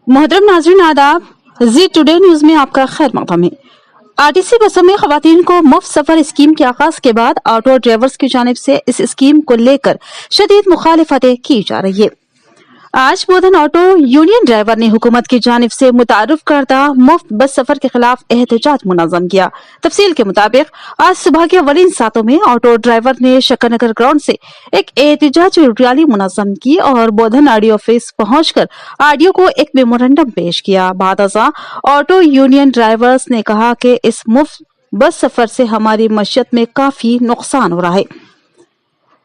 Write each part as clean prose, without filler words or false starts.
मोहतरम नाज़रीन आदाब, जी टुडे न्यूज़ में आपका खैर मक़दम है। आरटीसी बसों में ख़वातीन को मुफ्त सफ़र स्कीम के आगाज़ के बाद ऑटो ड्राइवर्स की जानिब से इस स्कीम को लेकर शदीद मुखालिफतें की जा रही है। आज बोधन ऑटो यूनियन ड्राइवर ने हुकूमत की जानिब से मुतारुफ करदा मुफ्त बस सफर के खिलाफ एहतजाज मुनज़्ज़म किया। तफसील के मुताबिक आज सुबह के अवलिन सातों में ऑटो ड्राइवर ने शक्करनगर ग्राउंड से एक एहतजाजी रैली मुनज़्ज़म की और बोधन आरडीओ ऑफिस पहुंचकर आरडीओ को एक मेमोरेंडम पेश किया। बाद अज़ां ऑटो यूनियन ड्राइवर्स ने कहा कि इस मुफ्त बस सफर से हमारी मईशत में काफी नुकसान हो रहा है।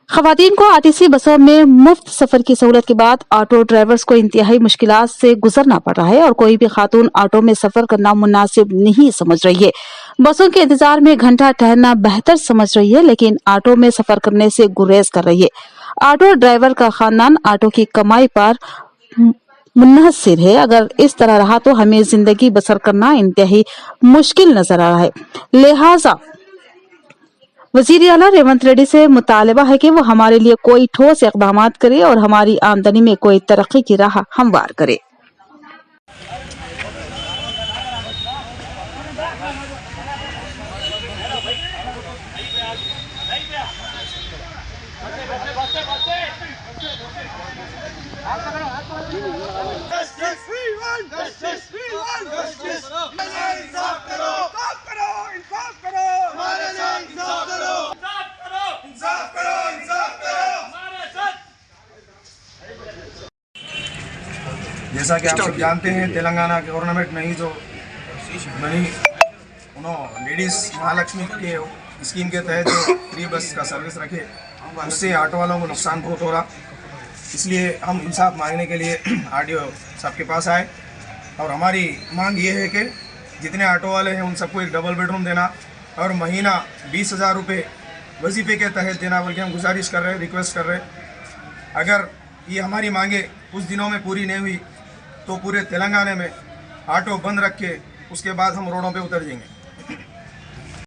खवातीन को आरटीसी बसों में मुफ्त सफर की सहूलत के बाद ऑटो ड्राइवर्स को इंतहाई मुश्किलात से गुजरना पड़ रहा है और कोई भी खातून ऑटो में सफर करना मुनासिब नहीं समझ रही है। बसों के इंतजार में घंटा ठहरना बेहतर समझ रही है, लेकिन ऑटो में सफर करने से गुरेज कर रही है। ऑटो ड्राइवर का खानदान ऑटो की कमाई पर मुन्हसर है। अगर इस तरह रहा तो हमें जिंदगी बसर करना इंतहाई मुश्किल नजर आ रहा है। लिहाजा वजीर आला रेवंत रेड्डी से मुतालबा है कि वो हमारे लिए कोई ठोस इक़दाम करे और हमारी आमदनी में कोई तरक्की की राह हमवार करे। जैसा कि आप सब जानते हैं, तेलंगाना गवर्नमेंट नहीं लेडीज़ महालक्ष्मी के स्कीम के तहत जो फ्री बस का सर्विस रखे, उससे ऑटो वालों को नुकसान बहुत हो रहा। इसलिए हम इंसाफ मांगने के लिए आरडीओ साहब के पास आए और हमारी मांग ये है कि जितने ऑटो वाले हैं उन सबको एक डबल बेडरूम देना और महीना 20,000 रुपये वजीफे के तहत देना, बल्कि हम गुजारिश कर रहे हैं, रिक्वेस्ट कर रहे हैं। अगर ये हमारी मांगे कुछ दिनों में पूरी नहीं हुई तो पूरे तेलंगाना में ऑटो बंद रख के उसके बाद हम रोडों पे उतर जाएंगे।